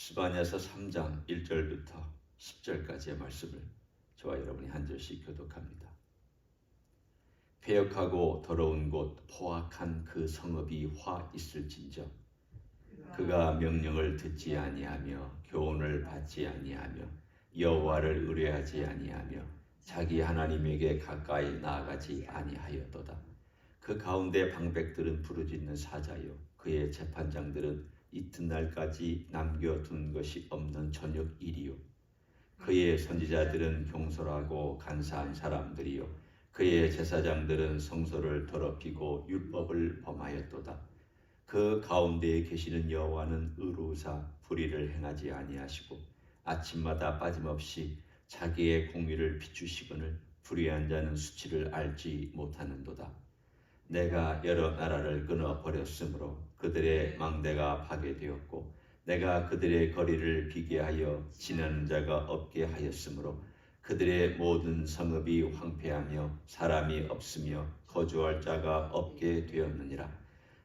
스바냐서 3장 1절부터 10절까지의 말씀을 저와 여러분이 한 절씩 교독합니다. 패역하고 더러운 곳 포악한 그 성읍이 화 있을진저 그가 명령을 듣지 아니하며 교훈을 받지 아니하며 여호와를 의뢰하지 아니하며 자기 하나님에게 가까이 나아가지 아니하였도다. 그 가운데 방백들은 부르짖는 사자요 그의 재판장들은 이튿날까지 남겨둔 것이 없는 저녁 일이요 그의 선지자들은 경솔하고 간사한 사람들이요 그의 제사장들은 성소를 더럽히고 율법을 범하였도다. 그 가운데에 계시는 여호와는 의로우사 불의를 행하지 아니하시고 아침마다 빠짐없이 자기의 공의를 비추시거늘 불의한 자는 수치를 알지 못하는도다. 내가 여러 나라를 끊어버렸으므로 그들의 망대가 파괴되었고 내가 그들의 거리를 비게 하여 지나는 자가 없게 하였으므로 그들의 모든 성읍이 황폐하며 사람이 없으며 거주할 자가 없게 되었느니라.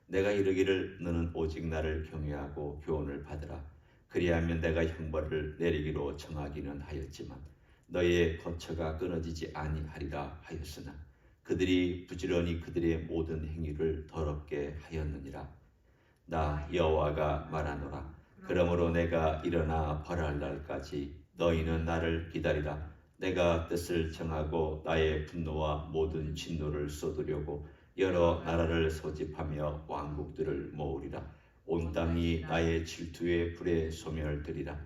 내가 이르기를 너는 오직 나를 경외하고 교훈을 받으라. 그리하면 내가 형벌을 내리기로 정하기는 하였지만 너의 거처가 끊어지지 아니하리라 하였으나 그들이 부지런히 그들의 모든 행위를 더럽게 하였느니라. 나 여호와가 말하노라. 그러므로 내가 일어나 벌할 날까지 너희는 나를 기다리라. 내가 뜻을 정하고 나의 분노와 모든 진노를 쏟으려고 여러 나라를 소집하며 왕국들을 모으리라. 온 땅이 나의 질투의 불에 소멸되리라.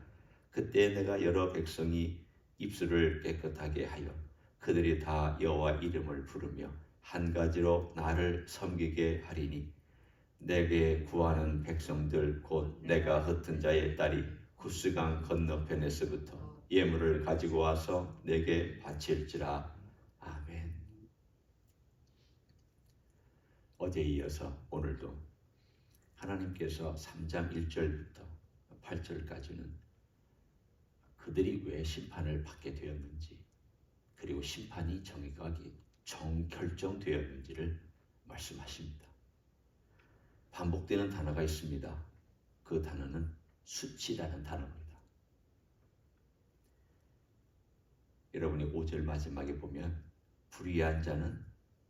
그때 내가 여러 백성이 입술을 깨끗하게 하여 그들이 다 여호와 이름을 부르며 한 가지로 나를 섬기게 하리니 내게 구하는 백성들 곧 내가 흩은 자의 딸이 구스강 건너편에서부터 예물을 가지고 와서 내게 바칠지라. 아멘. 어제에 이어서 오늘도 하나님께서 3장 1절부터 8절까지는 그들이 왜 심판을 받게 되었는지 그리고 심판이 정결정되었는지를 말씀하십니다. 반복되는 단어가 있습니다. 그 단어는 수치라는 단어입니다. 여러분이 5절 마지막에 보면 불의한 자는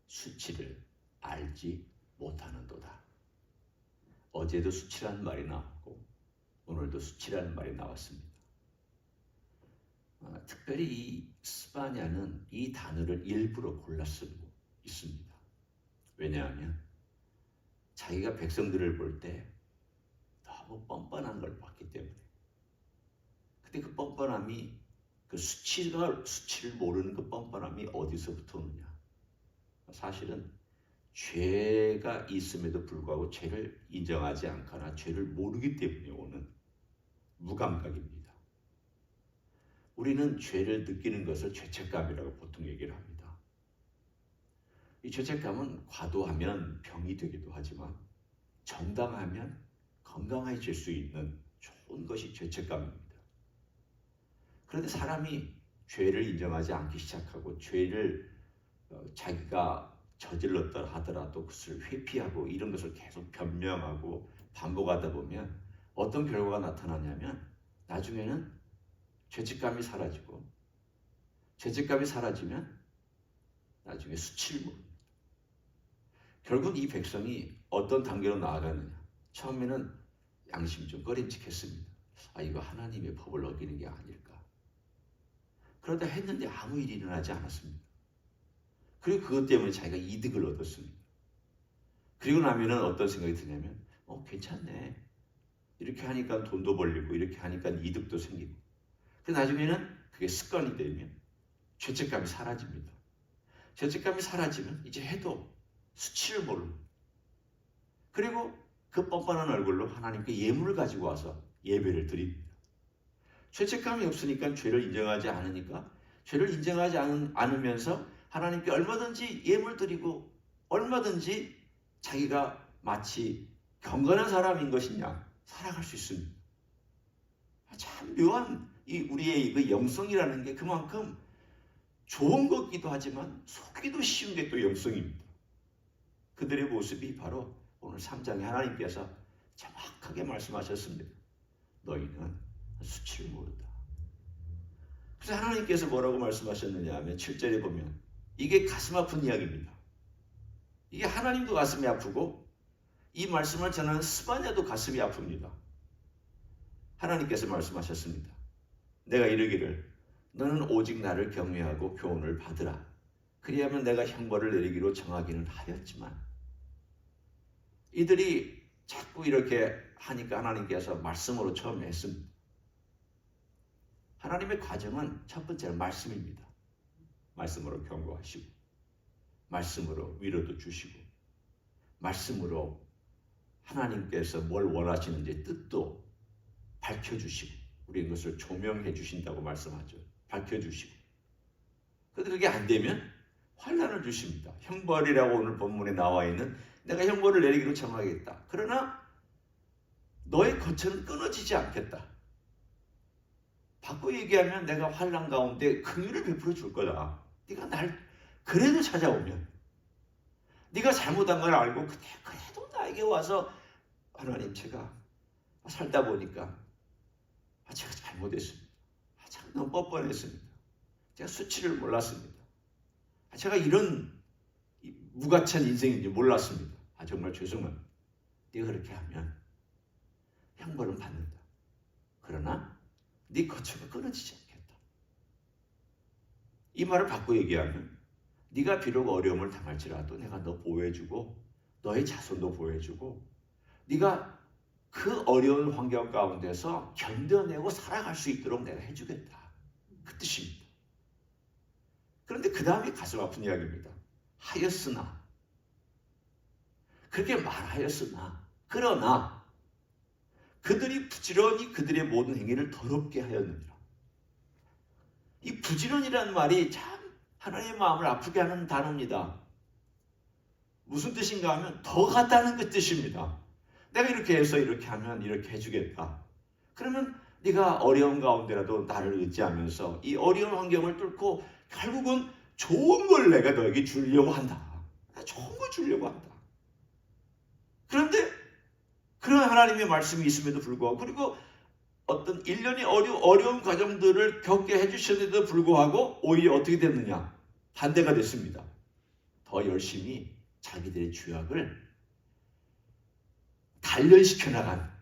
수치를 알지 못하는도다. 어제도 수치라는 말이 나왔고 오늘도 수치라는 말이 나왔습니다. 특별히 이 스바냐는 이 단어를 일부러 골라 쓰고 있습니다. 왜냐하면 자기가 백성들을 볼 때 너무 뻔뻔한 걸 봤기 때문에. 근데 그 뻔뻔함이 그 수치를 모르는 그 뻔뻔함이 어디서부터 오느냐. 사실은 죄가 있음에도 불구하고 죄를 인정하지 않거나 죄를 모르기 때문에 오는 무감각입니다. 우리는 죄를 느끼는 것을 죄책감이라고 보통 얘기를 합니다. 이 죄책감은 과도하면 병이 되기도 하지만 정당하면 건강해질 수 있는 좋은 것이 죄책감입니다. 그런데 사람이 죄를 인정하지 않기 시작하고 죄를 자기가 저질렀다 하더라도 그것을 회피하고 이런 것을 계속 변명하고 반복하다 보면 어떤 결과가 나타나냐면 나중에는 죄책감이 사라지고 죄책감이 사라지면 나중에 수치를 모릅니다. 결국 이 백성이 어떤 단계로 나아가느냐. 처음에는 양심 좀 꺼림칙했습니다. 이거 하나님의 법을 어기는 게 아닐까. 그러다 했는데 아무 일이 일어나지 않았습니다. 그리고 그것 때문에 자기가 이득을 얻었습니다. 그리고 나면은 어떤 생각이 드냐면 괜찮네. 이렇게 하니까 돈도 벌리고 이렇게 하니까 이득도 생기고. 그 나중에는 그게 습관이 되면 죄책감이 사라집니다. 죄책감이 사라지면 이제 해도 수치를 모릅니다. 그리고 그 뻔뻔한 얼굴로 하나님께 예물을 가지고 와서 예배를 드립니다. 죄책감이 없으니까 죄를 인정하지 않으니까 죄를 인정하지 않으면서 하나님께 얼마든지 예물 드리고 얼마든지 자기가 마치 경건한 사람인 것이냐 살아갈 수 있습니다. 참 묘한 우리의 그 영성이라는 게 그만큼 좋은 것기도 하지만 속기도 쉬운 게 또 영성입니다. 그들의 모습이 바로 오늘 3장에 하나님께서 정확하게 말씀하셨습니다. 너희는 수치를 모른다. 그래서 하나님께서 뭐라고 말씀하셨느냐 하면 7절에 보면 이게 가슴 아픈 이야기입니다. 이게 하나님도 가슴이 아프고 이 말씀을 전하는 스바냐도 가슴이 아픕니다. 하나님께서 말씀하셨습니다. 내가 이르기를 너는 오직 나를 경외하고 교훈을 받으라. 그리하면 내가 형벌을 내리기로 정하기는 하였지만 이들이 자꾸 이렇게 하니까 하나님께서 말씀으로 처음에 했습니다. 하나님의 과정은 첫 번째는 말씀입니다. 말씀으로 경고하시고 말씀으로 위로도 주시고 말씀으로 하나님께서 뭘 원하시는지 뜻도 밝혀주시고 우리 그것을 조명해 주신다고 말씀하죠. 밝혀주시고 그런데 그게 안 되면 환난을 주십니다. 형벌이라고 오늘 본문에 나와 있는 내가 형벌을 내리기로 정하겠다. 그러나 너의 거처는 끊어지지 않겠다. 바꿔 얘기하면 내가 환난 가운데 긍휼을 베풀어 줄 거다. 네가 날 그래도 찾아오면 네가 잘못한 걸 알고 그래도 나에게 와서 하나님 제가 살다 보니까 제가 잘못했습니다. 제가 너무 뻔뻔했습니다. 제가 수치를 몰랐습니다. 제가 이런 무가치한 인생인지 몰랐습니다. 정말 죄송합니다. 네가 그렇게 하면 형벌은 받는다. 그러나 네 거처가 끊어지지 않겠다. 이 말을 바꿔 얘기하면 네가 비록 어려움을 당할지라도 내가 너 보호해주고 너의 자손도 보호해주고 네가 그 어려운 환경 가운데서 견뎌내고 살아갈 수 있도록 내가 해주겠다. 그 뜻입니다. 그런데 그 다음에 가슴 아픈 이야기입니다. 하였으나 그렇게 말하였으나 그러나 그들이 부지런히 그들의 모든 행위를 더럽게 하였느니라. 이 부지런이라는 말이 참 하나님의 마음을 아프게 하는 단어입니다. 무슨 뜻인가 하면 더 하다는 그 뜻입니다. 내가 이렇게 해서 이렇게 하면 이렇게 해주겠다. 그러면 네가 어려운 가운데라도 나를 의지하면서 이 어려운 환경을 뚫고 결국은 좋은 걸 내가 너에게 주려고 한다. 좋은 걸 주려고 한다. 그런데 그런 하나님의 말씀이 있음에도 불구하고 그리고 어떤 일련의 어려운 과정들을 겪게 해주셨는데도 불구하고 오히려 어떻게 됐느냐? 반대가 됐습니다. 더 열심히 자기들의 죄악을 단련시켜 나간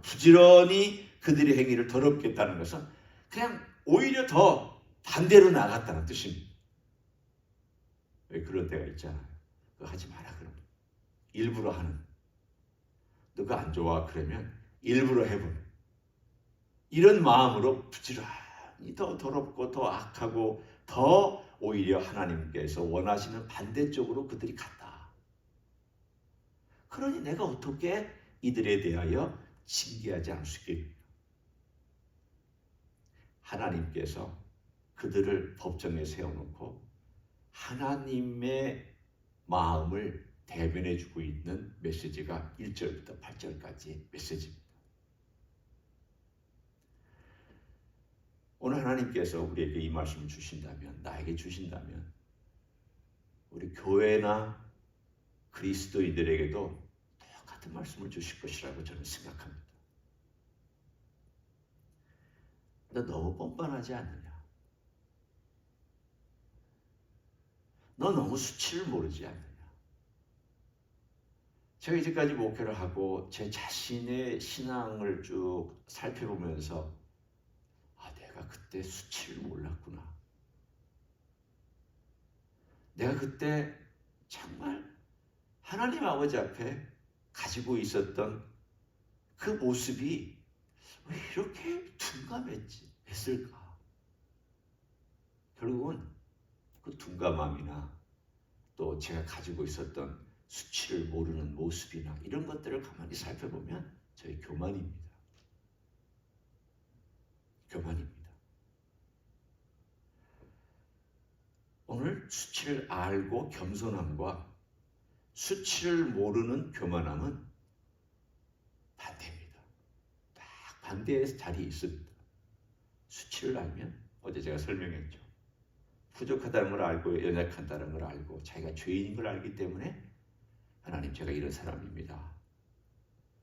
부지런히 그들의 행위를 더럽게 했다는 것은 그냥 오히려 더 반대로 나갔다는 뜻입니다. 왜 그런 때가 있잖아요. 그거 하지 마라 그러면 일부러 하는 너 그거 안 좋아 그러면 일부러 해보는 이런 마음으로 부지런히 더 더럽고 더 악하고 더 오히려 하나님께서 원하시는 반대쪽으로 그들이 갔다. 그러니 내가 어떻게 이들에 대하여 징계하지 않을 수 있겠습니까? 하나님께서 그들을 법정에 세워놓고 하나님의 마음을 대변해주고 있는 메시지가 1절부터 8절까지 메시지입니다. 오늘 하나님께서 우리에게 이 말씀을 주신다면, 나에게 주신다면 우리 교회나 그리스도인들에게도 똑같은 말씀을 주실 것이라고 저는 생각합니다. 너 너무 뻔뻔하지 않느냐? 너 너무 수치를 모르지 않느냐? 제가 이제까지 목회를 하고 제 자신의 신앙을 쭉 살펴보면서 내가 그때 수치를 몰랐구나. 내가 그때 정말 하나님 아버지 앞에 가지고 있었던 그 모습이 왜 이렇게 둔감했을까? 결국은 그 둔감함이나 또 제가 가지고 있었던 수치를 모르는 모습이나 이런 것들을 가만히 살펴보면 저희 교만입니다. 교만입니다. 오늘 수치를 알고 겸손함과 수치를 모르는 교만함은 반대입니다. 딱 반대의 자리에 있습니다. 수치를 알면 어제 제가 설명했죠. 부족하다는 걸 알고 연약하다는 걸 알고 자기가 죄인인 걸 알기 때문에 하나님 제가 이런 사람입니다.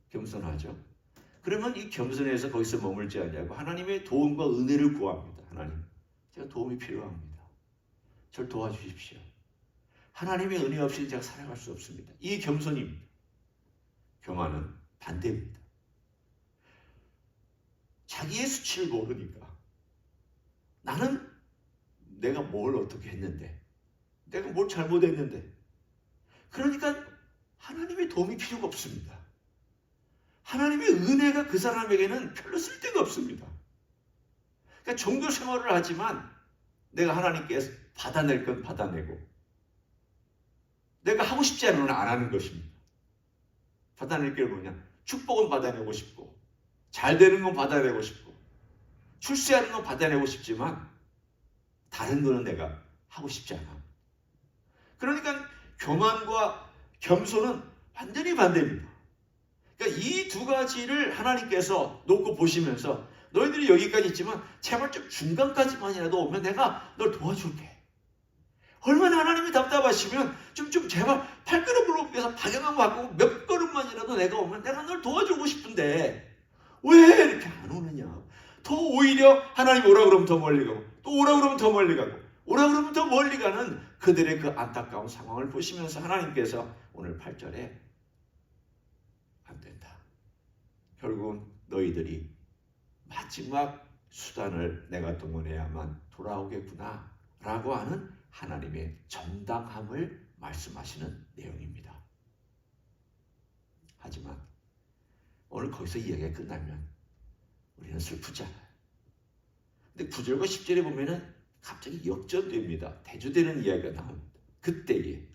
겸손하죠. 그러면 이 겸손에서 거기서 머물지 않냐고 하나님의 도움과 은혜를 구합니다. 하나님, 제가 도움이 필요합니다. 저를 도와주십시오. 하나님의 은혜 없이는 제가 살아갈 수 없습니다. 이 겸손입니다. 교만은 반대입니다. 자기의 수치를 모르니까 나는 내가 뭘 어떻게 했는데, 내가 뭘 잘못했는데, 그러니까 하나님의 도움이 필요가 없습니다. 하나님의 은혜가 그 사람에게는 별로 쓸데가 없습니다. 그러니까 종교 생활을 하지만 내가 하나님께서 받아낼 건 받아내고 내가 하고 싶지 않은 건 안 하는 것입니다. 받아낼 게 뭐냐? 축복은 받아내고 싶고 잘 되는 건 받아내고 싶고 출세하는 건 받아내고 싶지만 다른 거는 내가 하고 싶지 않아. 그러니까 교만과 겸손은 완전히 반대입니다. 그러니까 이 두 가지를 하나님께서 놓고 보시면서 너희들이 여기까지 있지만 제발 좀 중간까지만이라도 오면 내가 널 도와줄게. 얼마나 하나님이 답답하시면 좀 제발 발걸음을 옮겨서 방향을 바꾸고 몇 걸음만이라도 내가 오면 내가 널 도와주고 싶은데 왜 이렇게 안 오느냐. 더 오히려 하나님 오라 그러면 더 멀리 가고 또 오라 그러면 더 멀리 가고 오라 그러면 더 멀리 가는 그들의 그 안타까운 상황을 보시면서 하나님께서 오늘 8절에 안 된다. 결국은 너희들이 마지막 수단을 내가 동원해야만 돌아오겠구나 라고 하는 하나님의 정당함을 말씀하시는 내용입니다. 하지만 오늘 거기서 이야기가 끝나면 우리는 슬프지 않아요. 근데 9절과 10절에 보면은 갑자기 역전됩니다. 대조되는 이야기가 나옵니다. 그때에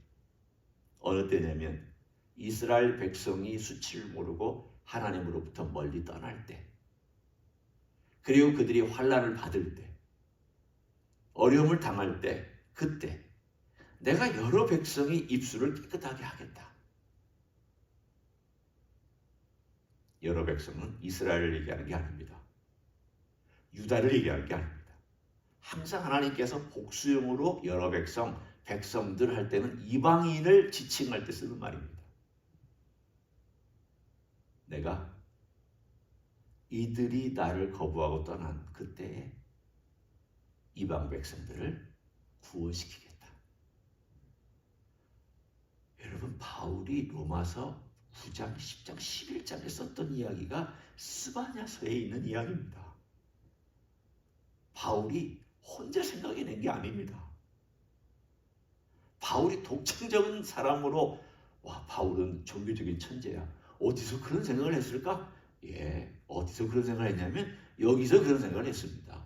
어느 때냐면 이스라엘 백성이 수치를 모르고 하나님으로부터 멀리 떠날 때, 그리고 그들이 환난을 받을 때, 어려움을 당할 때, 그때 내가 여러 백성이 입술을 깨끗하게 하겠다. 여러 백성은 이스라엘을 얘기하는 게 아닙니다. 유다를 얘기하는 게 아닙니다. 항상 하나님께서 복수용으로 여러 백성들 할 때는 이방인을 지칭할 때 쓰는 말입니다. 내가 이들이 나를 거부하고 떠난 그때에 이방 백성들을 구원시키겠다. 여러분, 바울이 로마서 9장, 10장, 11장에 썼던 이야기가 스바냐서에 있는 이야기입니다. 바울이 혼자 생각해낸 게 아닙니다. 바울이 독창적인 사람으로 바울은 종교적인 천재야. 어디서 그런 생각을 했을까? 어디서 그런 생각을 했냐면 여기서 그런 생각을 했습니다.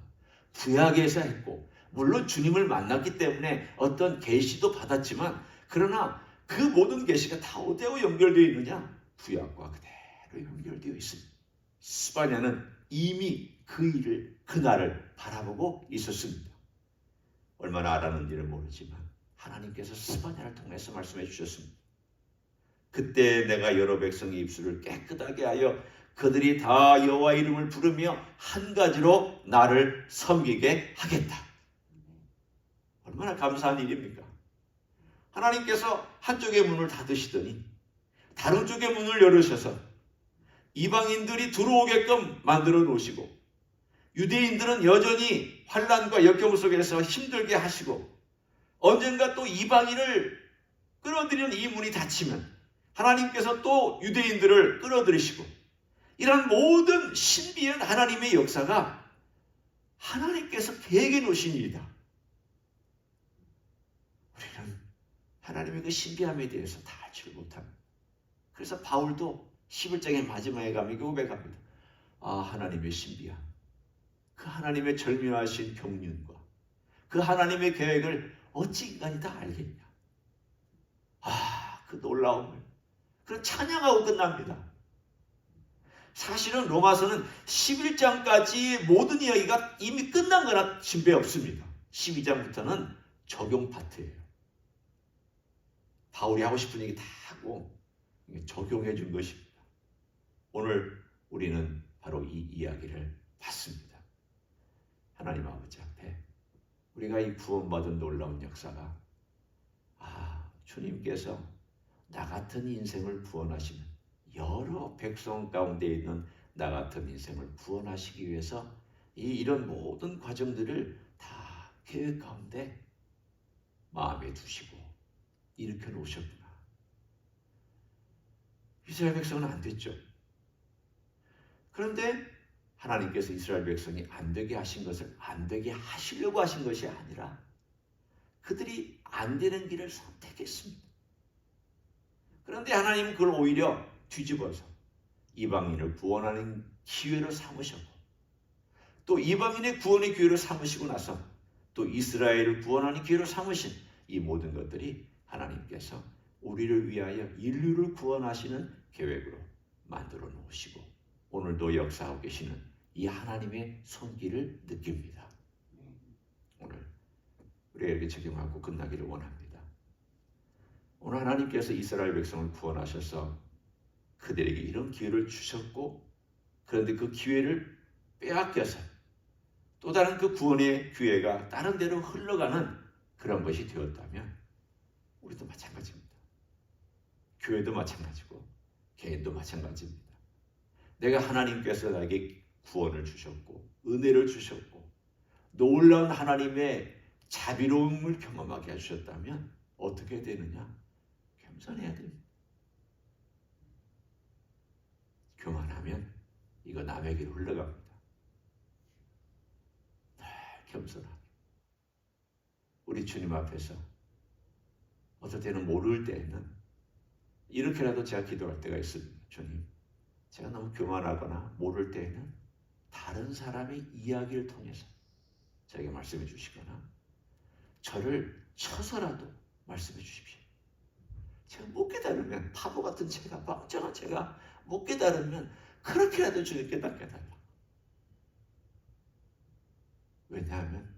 구약에서 했고 물론 주님을 만났기 때문에 어떤 계시도 받았지만 그러나 그 모든 계시가 다 어디하고 연결되어 있느냐? 구약과 그대로 연결되어 있습니다. 스바냐는 이미 그날을 바라보고 있었습니다. 얼마나 알았는지는 모르지만 하나님께서 스바냐를 통해서 말씀해 주셨습니다. 그때 내가 여러 백성의 입술을 깨끗하게 하여 그들이 다 여호와 이름을 부르며 한 가지로 나를 섬기게 하겠다. 얼마나 감사한 일입니까? 하나님께서 한쪽의 문을 닫으시더니 다른 쪽의 문을 열으셔서 이방인들이 들어오게끔 만들어 놓으시고 유대인들은 여전히 환난과 역경 속에서 힘들게 하시고 언젠가 또 이방인을 끌어들이는 이 문이 닫히면 하나님께서 또 유대인들을 끌어들이시고 이런 모든 신비한 하나님의 역사가 하나님께서 계획해 놓으신 일이다. 우리는 하나님의 그 신비함에 대해서 다 알지를 못합니다. 그래서 바울도 11장의 마지막에 가면 고백합니다. 하나님의 신비함, 그 하나님의 절묘하신 경륜과 그 하나님의 계획을 어찌 인간이 다 알겠냐. 그 놀라움을 그런 찬양하고 끝납니다. 사실은 로마서는 11장까지 모든 이야기가 이미 끝난 거나 진배 없습니다. 12장부터는 적용 파트예요. 바울이 하고 싶은 얘기 다 하고 적용해 준 것입니다. 오늘 우리는 바로 이 이야기를 봤습니다. 하나님 아버지 앞에 우리가 이 구원받은 놀라운 역사가 주님께서 나 같은 인생을 구원하시는 여러 백성 가운데 있는 나 같은 인생을 구원하시기 위해서 이런 모든 과정들을 다 계획 가운데 마음에 두시고 일으켜 놓으셨구나. 이스라엘 백성은 안 됐죠. 그런데 하나님께서 이스라엘 백성이 안 되게 하신 것을 안 되게 하시려고 하신 것이 아니라 그들이 안 되는 길을 선택했습니다. 그런데 하나님은 그걸 오히려 뒤집어서 이방인을 구원하는 기회로 삼으셨고, 또 이방인의 구원의 기회로 삼으시고 나서 또 이스라엘을 구원하는 기회로 삼으신 이 모든 것들이 하나님께서 우리를 위하여 인류를 구원하시는 계획으로 만들어 놓으시고 오늘도 역사하고 계시는 이 하나님의 손길을 느낍니다. 오늘 우리에게 적용하고 끝나기를 원합니다. 오늘 하나님께서 이스라엘 백성을 구원하셔서 그들에게 이런 기회를 주셨고, 그런데 그 기회를 빼앗겨서 또 다른 그 구원의 기회가 다른 데로 흘러가는 그런 것이 되었다면 우리도 마찬가지입니다. 교회도 마찬가지고 개인도 마찬가지입니다. 내가 하나님께서 나에게 구원을 주셨고 은혜를 주셨고 놀라운 하나님의 자비로움을 경험하게 해주셨다면 어떻게 되느냐? 겸손해야 됩니다. 교만하면 이거 남에게로 흘러갑니다. 겸손하게 우리 주님 앞에서 어떨 때는 모를 때에는 이렇게라도 제가 기도할 때가 있습니다. 주님, 제가 너무 교만하거나 모를 때에는 다른 사람의 이야기를 통해서 저에게 말씀해 주시거나 저를 쳐서라도 말씀해 주십시오. 제가 못 깨달으면, 바보 같은 제가, 멍청한 제가 못 깨달으면 그렇게라도 주님 깨닫게 해달라. 왜냐하면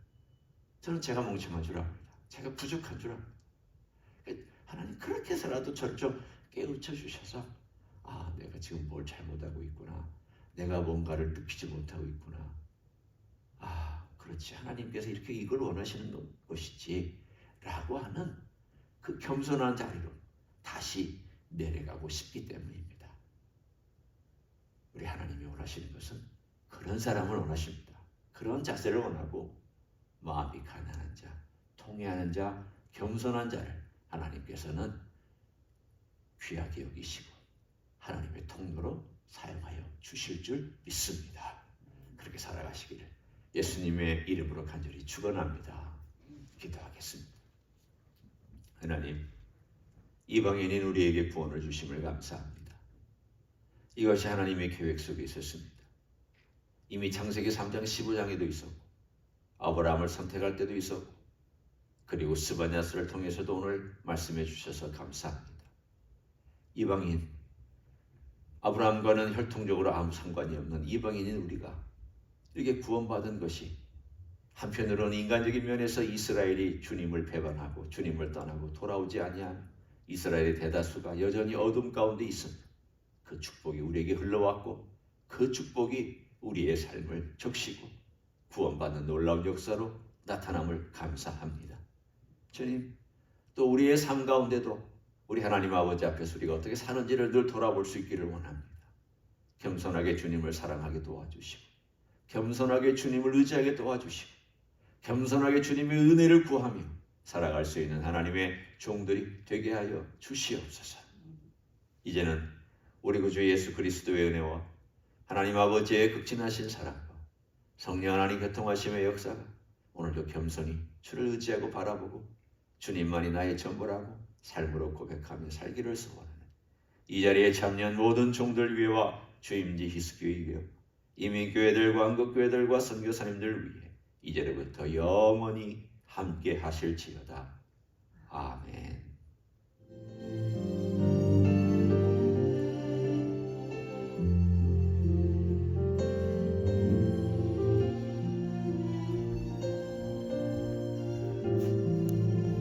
저는 제가 멍청한 줄 압니다. 제가 부족한 줄 압니다. 하나님 그렇게 해서라도 저를 좀 깨우쳐 주셔서 아, 내가 지금 뭘 잘못하고 있구나. 내가 뭔가를 눕히지 못하고 있구나. 아, 그렇지. 하나님께서 이렇게 이걸 원하시는 것이지 라고 하는 그 겸손한 자리로 다시 내려가고 싶기 때문입니다. 우리 하나님이 원하시는 것은 그런 사람을 원하십니다. 그런 자세를 원하고 마음이 가난한 자, 통회하는 자, 겸손한 자를 하나님께서는 귀하게 여기시고 하나님의 통로로 사용하여 주실 줄 믿습니다. 그렇게 살아가시기를 예수님의 이름으로 간절히 축원합니다. 기도하겠습니다. 하나님, 이방인인 우리에게 구원을 주심을 감사합니다. 이것이 하나님의 계획 속에 있었습니다. 이미 창세기 3장 15장에도 있었고 아브라함을 선택할 때도 있었고 그리고 스바냐스를 통해서도 오늘 말씀해 주셔서 감사합니다. 이방인, 아브라함과는 혈통적으로 아무 상관이 없는 이방인인 우리가 이렇게 구원받은 것이 한편으로는 인간적인 면에서 이스라엘이 주님을 배반하고 주님을 떠나고 돌아오지 아니한 이스라엘의 대다수가 여전히 어둠 가운데 있습니다. 그 축복이 우리에게 흘러왔고 그 축복이 우리의 삶을 적시고 구원받는 놀라운 역사로 나타남을 감사합니다. 주님, 또 우리의 삶 가운데도 우리 하나님 아버지 앞에서 우리가 어떻게 사는지를 늘 돌아볼 수 있기를 원합니다. 겸손하게 주님을 사랑하게 도와주시고 겸손하게 주님을 의지하게 도와주시고 겸손하게 주님의 은혜를 구하며 살아갈 수 있는 하나님의 종들이 되게 하여 주시옵소서. 이제는 우리 구주 예수 그리스도의 은혜와 하나님 아버지의 극진하신 사랑과 성령 하나님 교통하심의 역사가 오늘도 겸손히 주를 의지하고 바라보고 주님만이 나의 전부라고 삶으로 고백하며 살기를 소원하는 이 자리에 참여한 모든 종들 위에와 주임지 히스교회 위에 이민교회들과 한국교회들과 선교사님들 위해 이제로부터 영원히 함께 하실지어다. 아멘.